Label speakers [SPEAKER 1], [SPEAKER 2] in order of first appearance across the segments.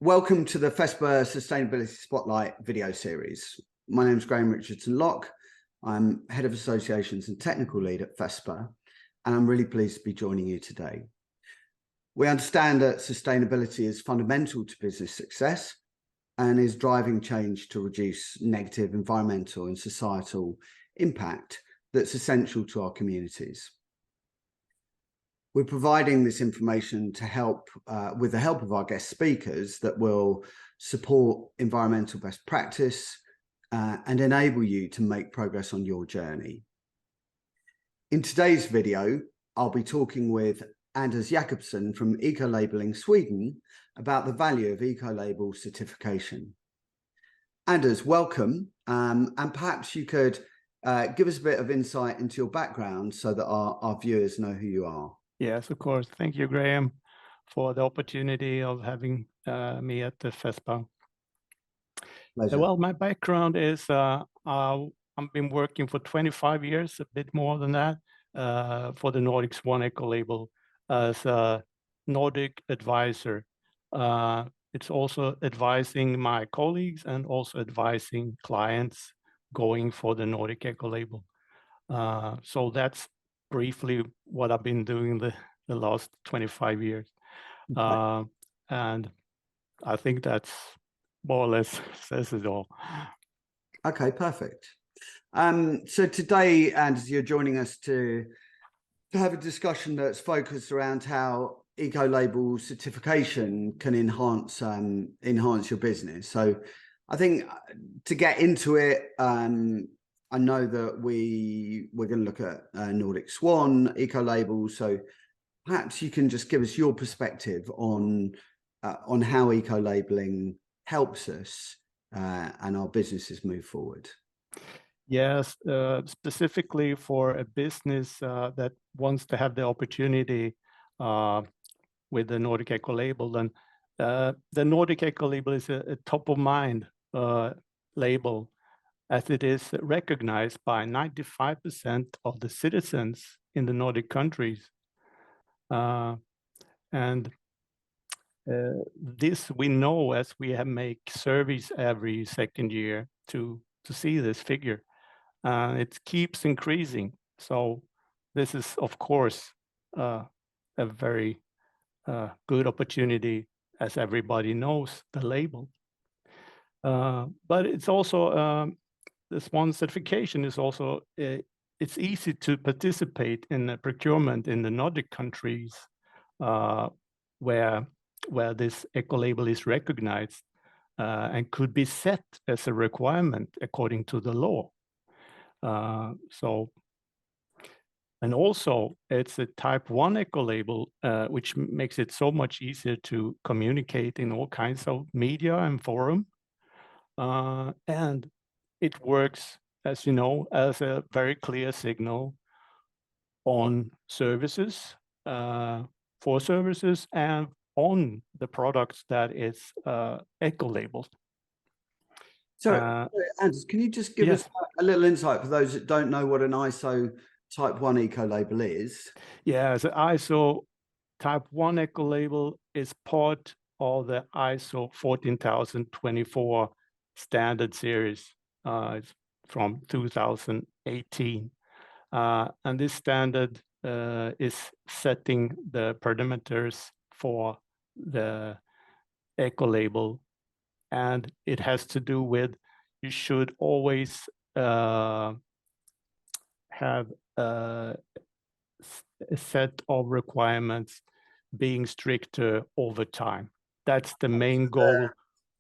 [SPEAKER 1] Welcome to the FESPA Sustainability Spotlight video series. My name is Graham Richardson-Locke. I'm Head of Associations and Technical Lead at FESPA, and I'm really pleased to be joining you today. We understand that sustainability is fundamental to business success and is driving change to reduce negative environmental and societal impact that's essential to our communities. We're providing this information to help, with the help of our guest speakers, that will support environmental best practice and enable you to make progress on your journey. In today's video, I'll be talking with Anders Jacobsson from Ecolabelling Sweden about the value of Ecolabel certification. Anders, welcome, and perhaps you could give us a bit of insight into your background so that our viewers know who you are.
[SPEAKER 2] Yes, of course. Thank you, Graham, for the opportunity of having me at the FESPA.
[SPEAKER 1] Pleasure.
[SPEAKER 2] Well, my background is I've been working for 25 years, a bit more than that, for the Nordic Swan Ecolabel as a Nordic advisor. It's also advising my colleagues and also advising clients going for the Nordic Ecolabel. So that's briefly what I've been doing the last 25 years.
[SPEAKER 1] Okay.
[SPEAKER 2] And I think that's more or less says it all.
[SPEAKER 1] Okay, perfect. So today, Anders, you're joining us to have a discussion that's focused around how Ecolabel certification can enhance your business. So I think to get into it, I know that we're going to look at Nordic Swan Ecolabel. So perhaps you can just give us your perspective on how eco-labeling helps us and our businesses move forward.
[SPEAKER 2] Yes, specifically for a business that wants to have the opportunity with the Nordic Ecolabel, then the Nordic Ecolabel is a top of mind label, as it is recognized by 95% of the citizens in the Nordic countries. This we know as we have make surveys every second year to see this figure. It keeps increasing. So this is, of course, a very good opportunity, as everybody knows the label. But it's also the Swan certification is also, it's easy to participate in the procurement in the Nordic countries where this ecolabel is recognized and could be set as a requirement according to the law. And also it's a type 1 ecolabel, which makes it so much easier to communicate in all kinds of media and forum. And it works, as you know, as a very clear signal on services, for services, and on the products that is eco-labeled.
[SPEAKER 1] So, Anders, can you just give us a little insight for those that don't know what an ISO Type 1 eco-label is?
[SPEAKER 2] Yeah, the ISO Type 1 ecolabel is part of the ISO 14024 standard series. It's from 2018. And this standard is setting the parameters for the ecolabel. And it has to do with, you should always have a set of requirements being stricter over time. That's the main goal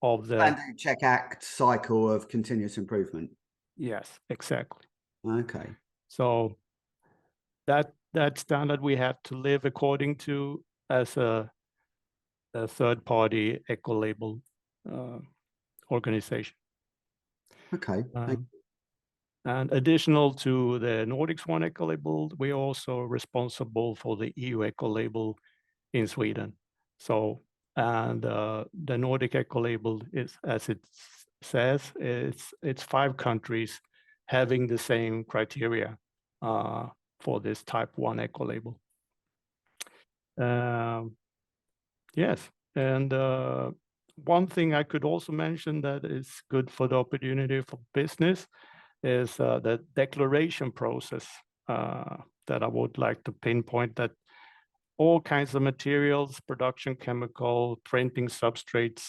[SPEAKER 2] of the
[SPEAKER 1] Standard Check Act cycle of continuous improvement.
[SPEAKER 2] Yes, exactly.
[SPEAKER 1] Okay.
[SPEAKER 2] So that standard we have to live according to as a third-party ecolabel organization.
[SPEAKER 1] Okay.
[SPEAKER 2] And additional to the Nordic Swan Ecolabel, we're also responsible for the EU Ecolabel in Sweden. So, and the Nordic Ecolabel is, as it says, it's 5 countries having the same criteria for this type 1 ecolabel. Yes, and one thing I could also mention that is good for the opportunity for business is the declaration process that I would like to pinpoint, that all kinds of materials, production chemical, printing substrates,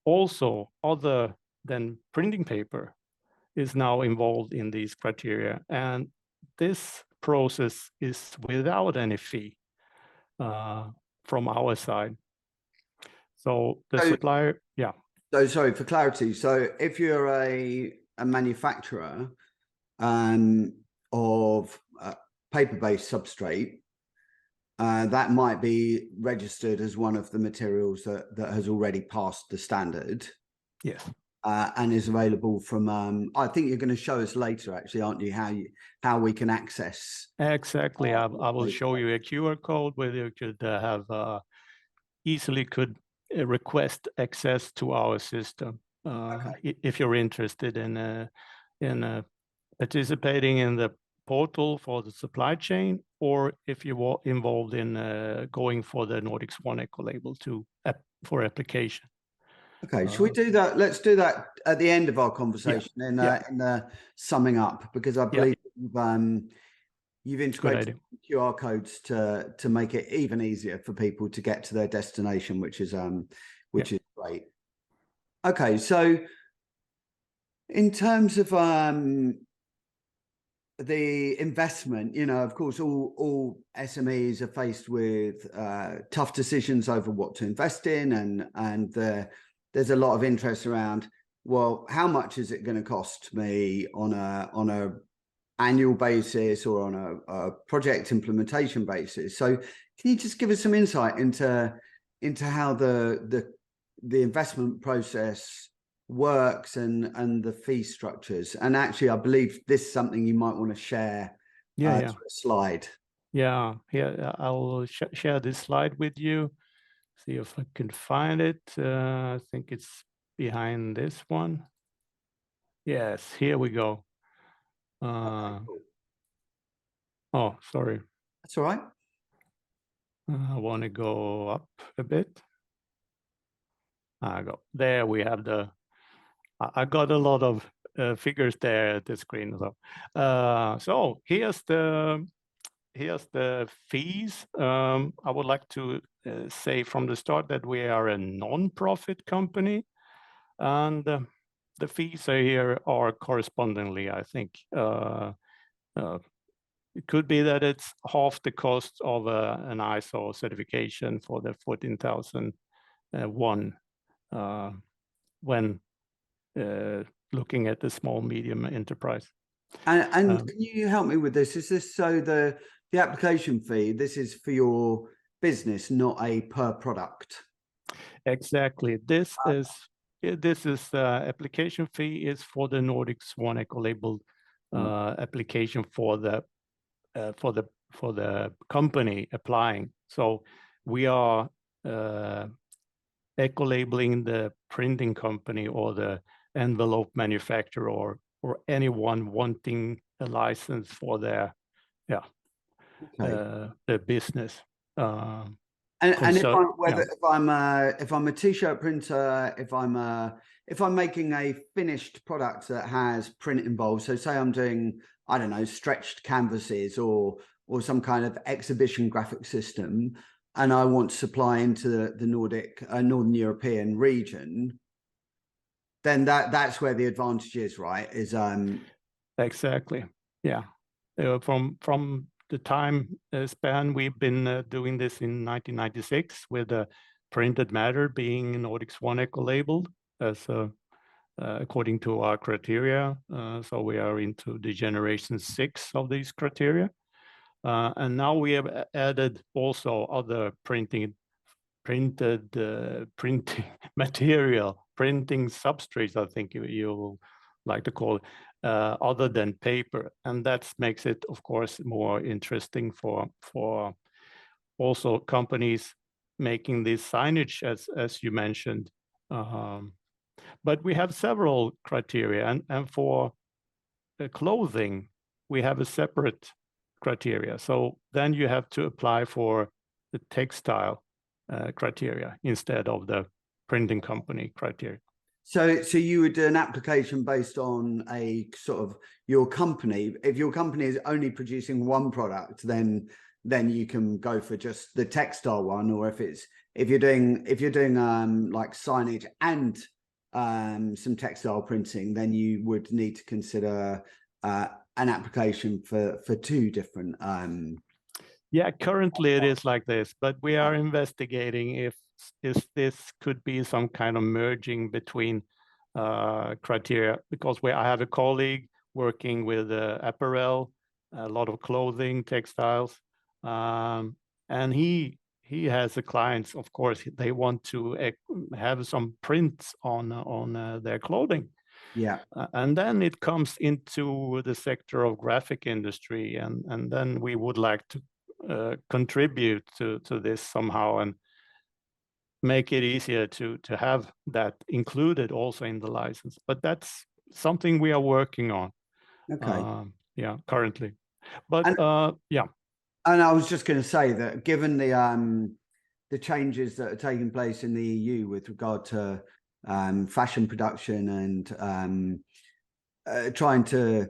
[SPEAKER 2] also other than printing paper, is now involved in these criteria. And this process is without any fee from our side. So the supplier, yeah.
[SPEAKER 1] So sorry for clarity. So if you're a manufacturer of paper-based substrate, that might be registered as one of the materials that has already passed the standard.
[SPEAKER 2] Yes.
[SPEAKER 1] And is available from, I think you're going to show us later, actually, aren't you, how we can access.
[SPEAKER 2] Exactly. I will show you a QR code where you could have easily could request access to our system if you're interested in participating in the portal for the supply chain, or if you were involved in going for the Nordic Swan Ecolabel for application.
[SPEAKER 1] Okay, should we do that? Let's do that at the end of our conversation in the summing up, because I believe you've integrated QR codes to make it even easier for people to get to their destination, which is great. Okay, so in terms of the investment, of course, all SMEs are faced with tough decisions over what to invest in, and there's a lot of interest around, well, how much is it going to cost me on a annual basis or on a project implementation basis? So can you just give us some insight into how the investment process works and the fee structures? And actually, I believe this is something you might want to share through a slide.
[SPEAKER 2] Yeah, I will share this slide with you. See if I can find it. I think it's behind this one. Yes, here we go.
[SPEAKER 1] Okay, cool.
[SPEAKER 2] Oh, sorry.
[SPEAKER 1] That's all right.
[SPEAKER 2] I want to go up a bit. There we have I got a lot of figures there at the screen. So here's the fees. I would like to say from the start that we are a non-profit company, and the fees here are correspondingly, I think. It could be that it's half the cost of an ISO certification for the 14,001 when looking at the small medium enterprise.
[SPEAKER 1] And can you help me with this? Is this so the application fee? This is for your business, not a per product.
[SPEAKER 2] Exactly. This is application fee is for the Nordic Swan Ecolabel application for the company applying. So we are eco-labeling the printing company or the envelope manufacturer or anyone wanting a license for their the business.
[SPEAKER 1] And if I'm a t-shirt printer, if I'm making a finished product that has print involved, so say I'm doing, I don't know, stretched canvases or some kind of exhibition graphic system, and I want to supply into the Nordic Northern European region, then that's where the advantage is, right? Is
[SPEAKER 2] exactly, yeah. From the time span we've been doing this in 1996 with the printed matter being Nordic Swan Ecolabeled as according to our criteria. So we are into the generation 6 of these criteria. And now we have added also other printing material, printing substrates, I think you like to call it, other than paper. And that makes it, of course, more interesting for also companies making this signage, as you mentioned. But we have several criteria, and for clothing, we have a separate criteria. So then you have to apply for the textile criteria instead of the printing company criteria.
[SPEAKER 1] So you would do an application based on a sort of your company. If your company is only producing one product, then you can go for just the textile one. Or if you're doing like signage and some textile printing, then you would need to consider an application for two different.
[SPEAKER 2] Yeah, currently it is like this, but we are investigating if this could be some kind of merging between criteria, because I have a colleague working with apparel, a lot of clothing, textiles, and he has the clients. Of course, they want to have some prints on their clothing.
[SPEAKER 1] Yeah.
[SPEAKER 2] And then it comes into the sector of graphic industry, and then we would like to contribute to this somehow and make it easier to have that included also in the license. But that's something we are working on.
[SPEAKER 1] Okay.
[SPEAKER 2] Yeah, currently. But yeah.
[SPEAKER 1] And I was just going to say that given the changes that are taking place in the EU with regard to fashion production and trying to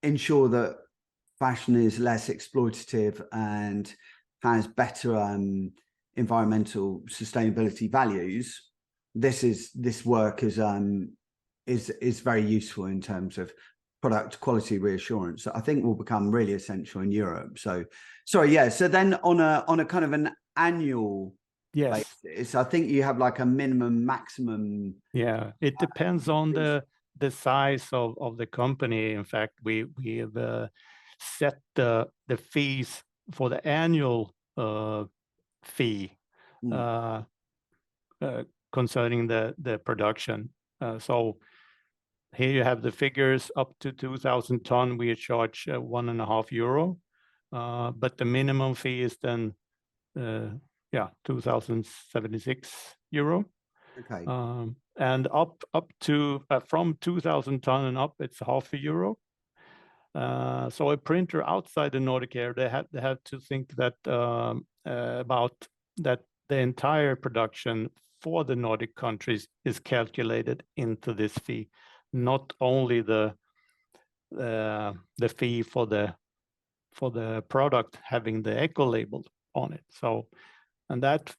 [SPEAKER 1] ensure that fashion is less exploitative and has better environmental sustainability values, this work is very useful in terms of product quality reassurance. I think will become really essential in Europe. So yeah. So then on a kind of an annual basis, I think you have like a minimum, maximum.
[SPEAKER 2] Yeah, it depends on the size of the company. In fact, we have set the fees for the annual fee concerning the production. So here you have the figures up to 2,000 ton. We charge €1.5, but the minimum fee is then 2,076 euro.
[SPEAKER 1] Okay.
[SPEAKER 2] And up to from 2,000 ton and up, it's €0.50. So a printer outside the Nordic area, they have to think that about that the entire production for the Nordic countries is calculated into this fee, not only the fee for the product having the eco label on it. So, and that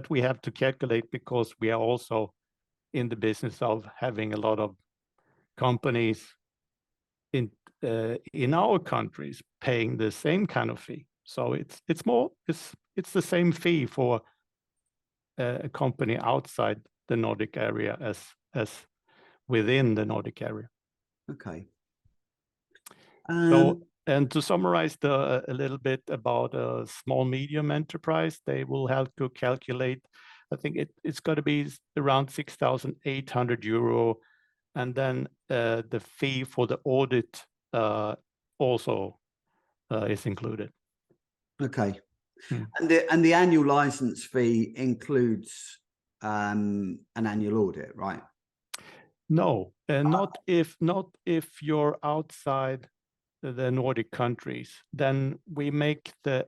[SPEAKER 2] we have to calculate because we are also in the business of having a lot of companies in our countries paying the same kind of fee. So it's the same fee for a company outside the Nordic area as within the Nordic area.
[SPEAKER 1] Okay.
[SPEAKER 2] So, and to summarize a little bit about a small medium enterprise, they will have to calculate. I think it's got to be around €6,800, and then the fee for the audit also is included.
[SPEAKER 1] Okay. And the annual license fee includes an annual audit, right?
[SPEAKER 2] No, not if you're outside the Nordic countries. Then we make the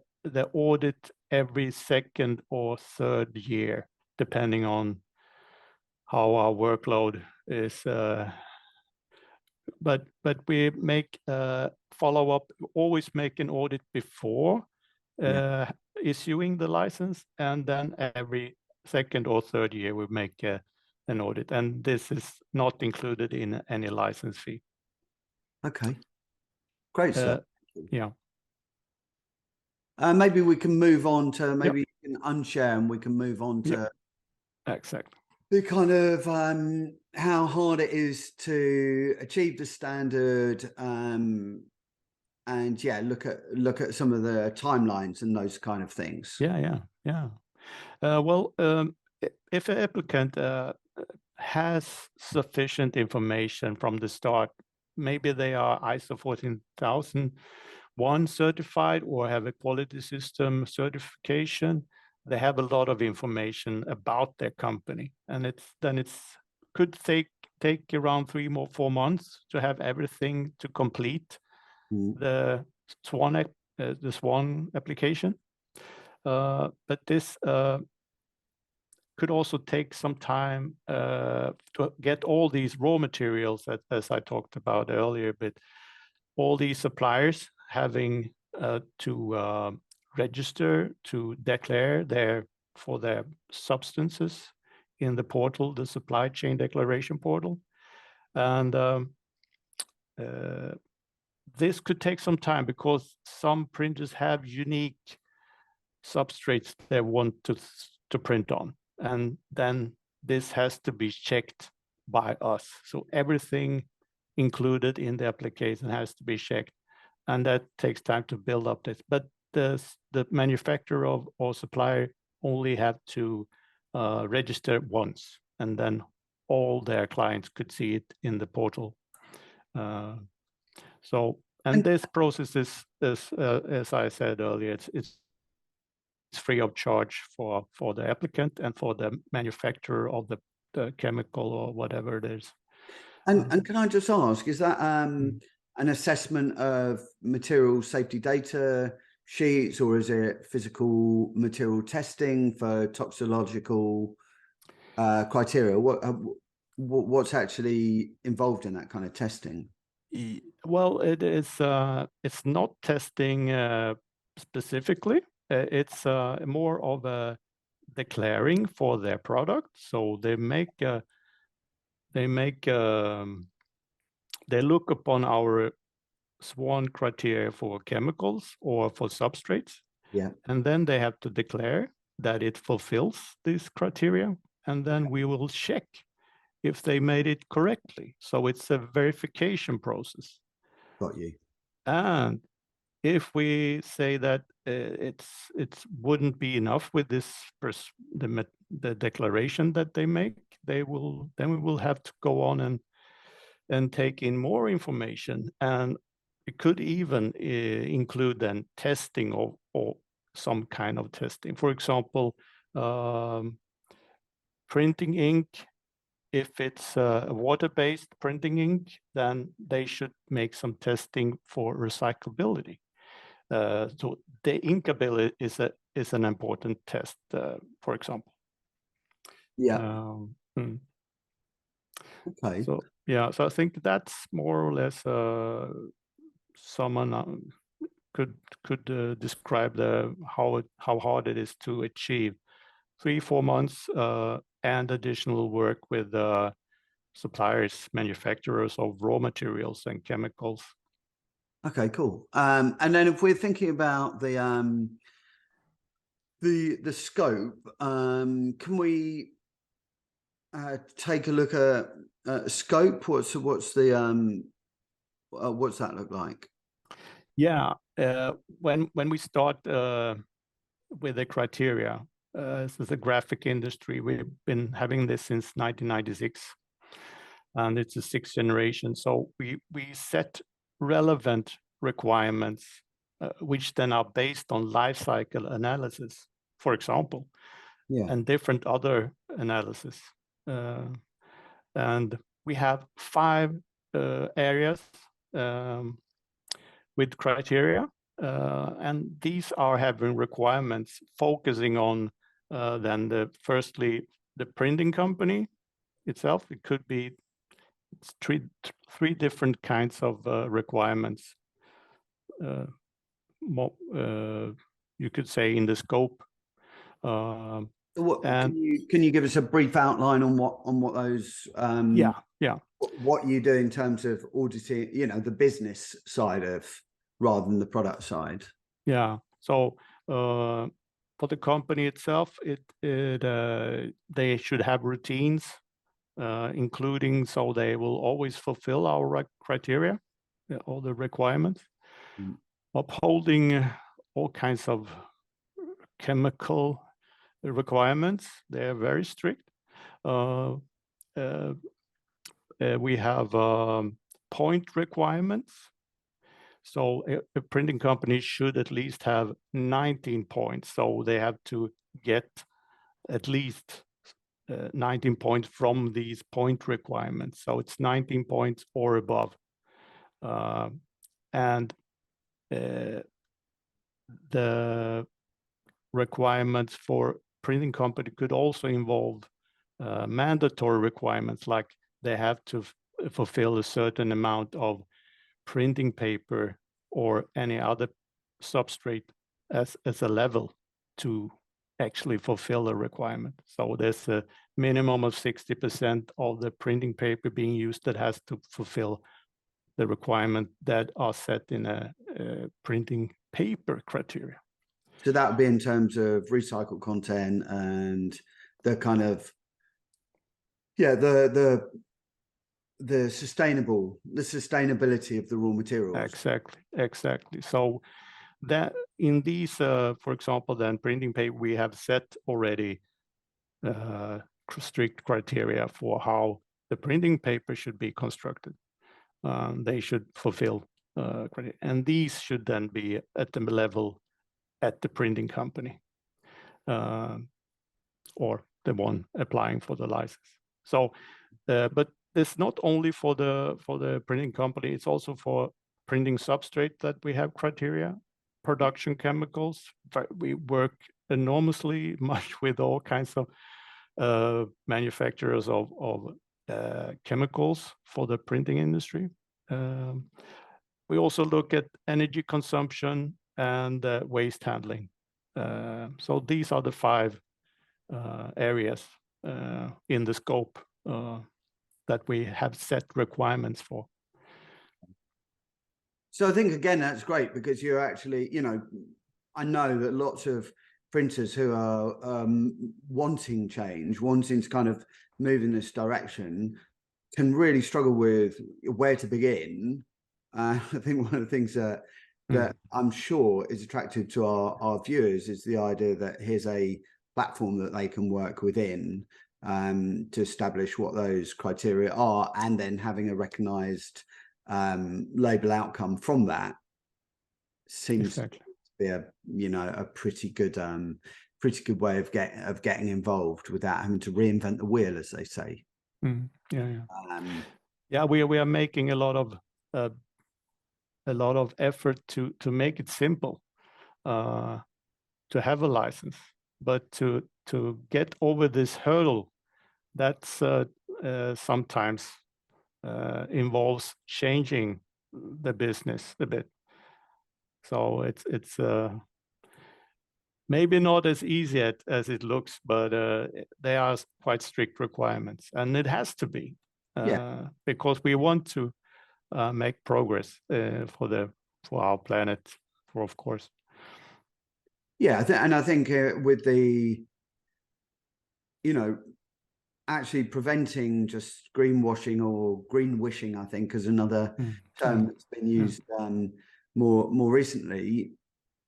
[SPEAKER 2] audit every second or third year, depending on how our workload is. But we make follow up. Always make an audit before issuing the license, and then every second or third year we make an audit, and this is not included in any license fee.
[SPEAKER 1] Okay, great stuff.
[SPEAKER 2] Yeah.
[SPEAKER 1] Maybe we can move on to you can unshare and we can move on to
[SPEAKER 2] exactly
[SPEAKER 1] the kind of how hard it is to achieve the standard, and look at some of the timelines and those kind of things.
[SPEAKER 2] Well, if an applicant has sufficient information from the start, maybe they are ISO 14001 certified or have a quality system certification. They have a lot of information about their company, and it could take around 3-4 months to have everything to complete the Swan application. But this could also take some time to get all these raw materials, as I talked about earlier, but all these suppliers having to register, to declare for their substances in the portal, the supply chain declaration portal. And this could take some time because some printers have unique substrates they want to print on. And then this has to be checked by us. So everything included in the application has to be checked. And that takes time to build up this. But the manufacturer or supplier only have to register once, and then all their clients could see it in the portal. And this process is as I said earlier, it's free of charge for the applicant and for the manufacturer of the chemical or whatever it is.
[SPEAKER 1] And can I just ask, is that an assessment of material safety data sheets, or is it physical material testing for toxicological criteria? What's actually involved in that kind of testing?
[SPEAKER 2] Well, it's not testing specifically. It's more of a declaring for their product. So they look upon our SWAN criteria for chemicals or for substrates.
[SPEAKER 1] Yeah.
[SPEAKER 2] And then they have to declare that it fulfills these criteria. And then we will check if they made it correctly. So it's a verification process.
[SPEAKER 1] Got you.
[SPEAKER 2] And if we say that it wouldn't be enough with this the declaration that they make, then we will have to go on and take in more information, and it could even include then testing or some kind of testing. For example, printing ink. If it's a water-based printing ink, then they should make some testing for recyclability. So the inkability is an important test, for example.
[SPEAKER 1] Yeah. Okay.
[SPEAKER 2] So yeah, so I think that's more or less someone could describe how hard it is to achieve 3-4 months and additional work with suppliers, manufacturers of raw materials and chemicals.
[SPEAKER 1] Okay, cool. And then if we're thinking about the scope, can we take a look at scope? What's that look like?
[SPEAKER 2] Yeah, when we start with the criteria, this is the graphic industry. We've been having this since 1996, and it's the 6th generation. So we set relevant requirements, which then are based on life cycle analysis, for example, and different other analysis. And we have 5 areas with criteria, and these are having requirements focusing on then firstly the printing company itself. It could be three different kinds of requirements. You could say in the scope.
[SPEAKER 1] Can you give us a brief outline on what those what you do in terms of auditing, the business side of rather than the product side?
[SPEAKER 2] Yeah. So for the company itself, they should have routines, including, so they will always fulfill our criteria, all the requirements, upholding all kinds of chemical requirements. They are very strict. We have point requirements. So a printing company should at least have 19 points. So they have to get at least 19 points from these point requirements. So it's 19 points or above. And the requirements for printing company could also involve mandatory requirements, like they have to fulfill a certain amount of printing paper or any other substrate as a level to actually fulfill the requirement. So there's a minimum of 60% of the printing paper being used that has to fulfill the requirement that are set in a printing paper criteria.
[SPEAKER 1] So that would be in terms of recycled content and the kind of, yeah, the sustainability of the raw materials.
[SPEAKER 2] Exactly. So that in these, for example, then printing paper, we have set already strict criteria for how the printing paper should be constructed. They should fulfill criteria, and these should then be at the level at the printing company or the one applying for the license. So, but it's not only for the printing company; it's also for printing substrate that we have criteria. Production chemicals, we work enormously much with all kinds of manufacturers of chemicals for the printing industry. We also look at energy consumption and waste handling. So these are the 5 areas in the scope that we have set requirements for.
[SPEAKER 1] So I think, again, that's great, because you're actually, you know, I know that lots of printers who are wanting change, wanting to kind of move in this direction, can really struggle with where to begin. I think one of the things that I'm sure is attractive to our viewers is the idea that here's a platform that they can work within to establish what those criteria are, and then having a recognized label outcome from that seems to be a, you know, a pretty good way of getting involved without having to reinvent the wheel, as they say.
[SPEAKER 2] Yeah, we are making a lot of effort to make it simple to have a license, but to get over this hurdle, that's sometimes involves changing the business a bit. So it's maybe not as easy as it looks, but they are quite strict requirements, and it has to be because we want to make progress for our planet, of course.
[SPEAKER 1] Yeah, I think with the, you know, actually preventing just greenwashing or green-wishing, I think, is another term that's been used more recently.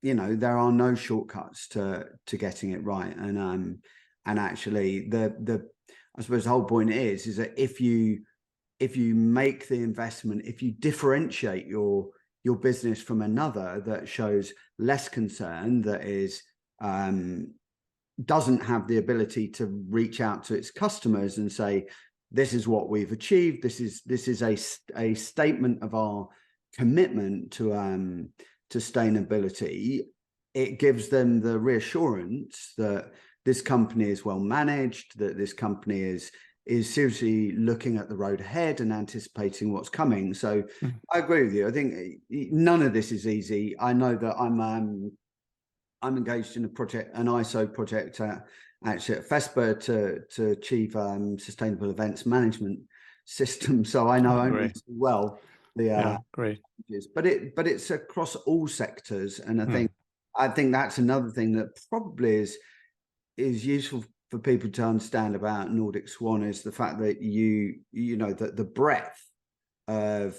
[SPEAKER 1] You know, there are no shortcuts to getting it right, and actually I suppose the whole point is that if you make the investment, if you differentiate your business from another that shows less concern, that is doesn't have the ability to reach out to its customers and say, this is what we've achieved, this is a statement of our commitment to sustainability, it gives them the reassurance that this company is well managed, that this company is seriously looking at the road ahead and anticipating what's coming. So I agree with you. I think none of this is easy. I know that I'm engaged in a project, an ISO project actually at FESPA to achieve sustainable events management system. So I know only too well the
[SPEAKER 2] great.
[SPEAKER 1] But it's across all sectors, and I think that's another thing that probably is useful for people to understand about Nordic Swan, is the fact that you know that the breadth of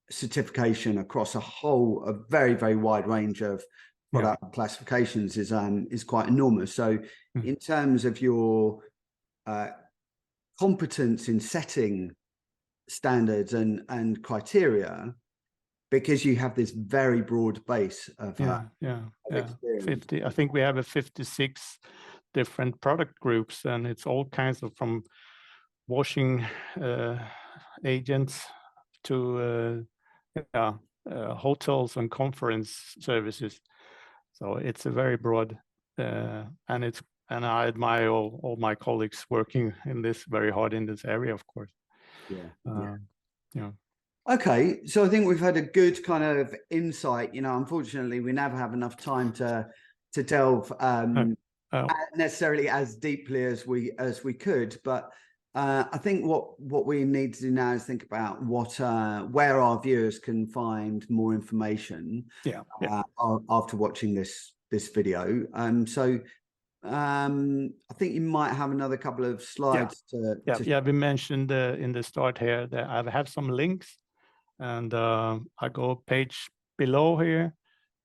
[SPEAKER 1] certification across a very, very wide range of product classifications is quite enormous. So in terms of your competence in setting standards and criteria, because you have this very broad base of experience.
[SPEAKER 2] 50, I think we have 56 different product groups, and it's all kinds of, from washing agents to hotels and conference services. So it's a very broad and I admire all my colleagues working in this very hard in this area, of course.
[SPEAKER 1] Yeah. Okay, so I think we've had a good kind of insight. Unfortunately, we never have enough time to delve necessarily as deeply as we could. But I think what we need to do now is think about where our viewers can find more information. After watching this video. So I think you might have another couple of slides
[SPEAKER 2] we mentioned in the start here that I have some links, and I go page below here.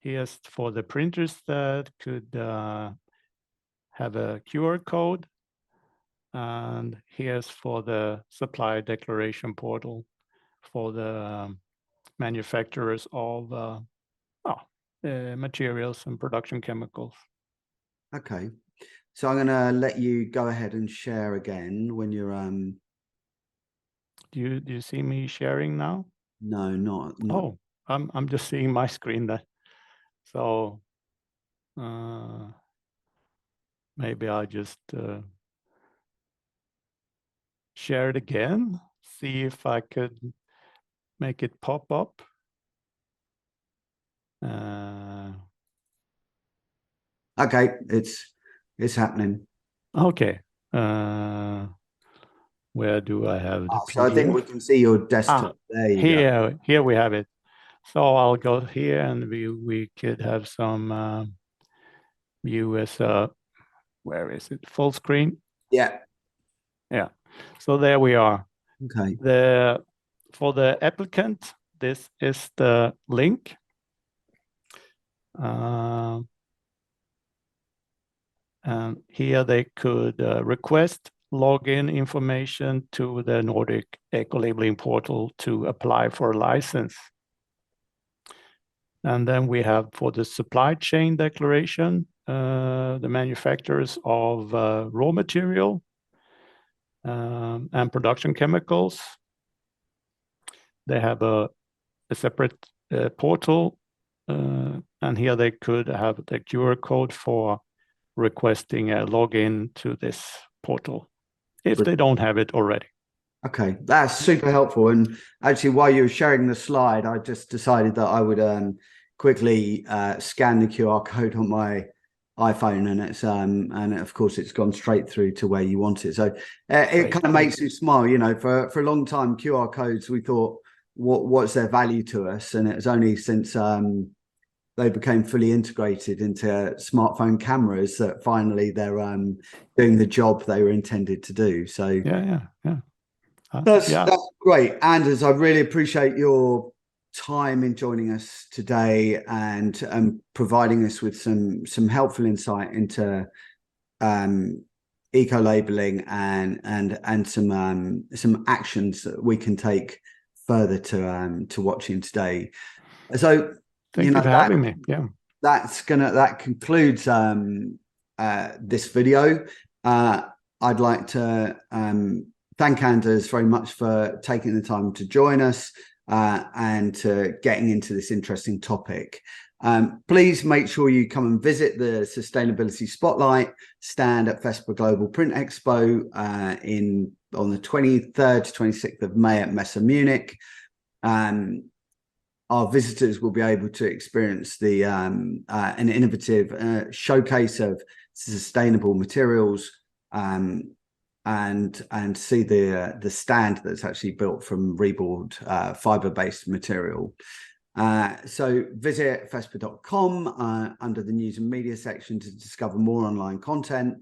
[SPEAKER 2] Here's for the printers that could have a QR code, and here's for the supply declaration portal for the manufacturers of materials and production chemicals.
[SPEAKER 1] Okay, so I'm going to let you go ahead and share again when you're
[SPEAKER 2] Do you see me sharing now?
[SPEAKER 1] No, not.
[SPEAKER 2] Oh, I'm just seeing my screen then. So maybe I'll just share it again, see if I could make it pop up.
[SPEAKER 1] Okay, it's happening.
[SPEAKER 2] Okay. Where do I have the PDF?
[SPEAKER 1] So I think we can see your desktop. There you go.
[SPEAKER 2] Here we have it. So I'll go here, and we could have some view as where is it? Full screen.
[SPEAKER 1] Yeah.
[SPEAKER 2] So there we are.
[SPEAKER 1] Okay.
[SPEAKER 2] For the applicant, this is the link. And here they could request login information to the Nordic Ecolabelling portal to apply for a license. And then we have for the supply chain declaration, the manufacturers of raw material and production chemicals. They have a separate portal, and here they could have the QR code for requesting a login to this portal if they don't have it already.
[SPEAKER 1] Okay, that's super helpful. And actually, while you were sharing the slide, I just decided that I would quickly scan the QR code on my iPhone, and it's and of course it's gone straight through to where you want it. So it kind of makes you smile. For a long time, QR codes, we thought, what's their value to us? And it was only since they became fully integrated into smartphone cameras that finally they're doing the job they were intended to do. So that's great. Anders, I really appreciate your time in joining us today and providing us with some helpful insight into eco-labeling and some actions that we can take further to watching today. So
[SPEAKER 2] thank you for having me.
[SPEAKER 1] That concludes this video. I'd like to thank Anders very much for taking the time to join us and to getting into this interesting topic. Please make sure you come and visit the Sustainability Spotlight stand at FESPA Global Print Expo on the 23rd to 26th of May at Messe Munich. Our visitors will be able to experience an innovative showcase of sustainable materials and see the stand that's actually built from reboard fiber-based material. So visit FESPA.com under the news and media section to discover more online content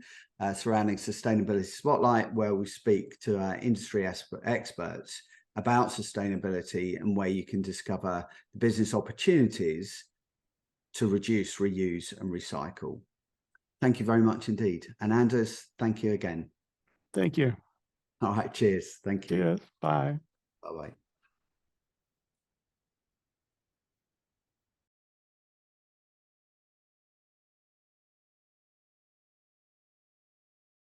[SPEAKER 1] surrounding Sustainability Spotlight, where we speak to industry experts about sustainability and where you can discover business opportunities to reduce, reuse and recycle. Thank you very much indeed. And Anders, thank you again.
[SPEAKER 2] Thank you.
[SPEAKER 1] All right, cheers. Thank you.
[SPEAKER 2] Cheers. Bye.
[SPEAKER 1] Bye-bye.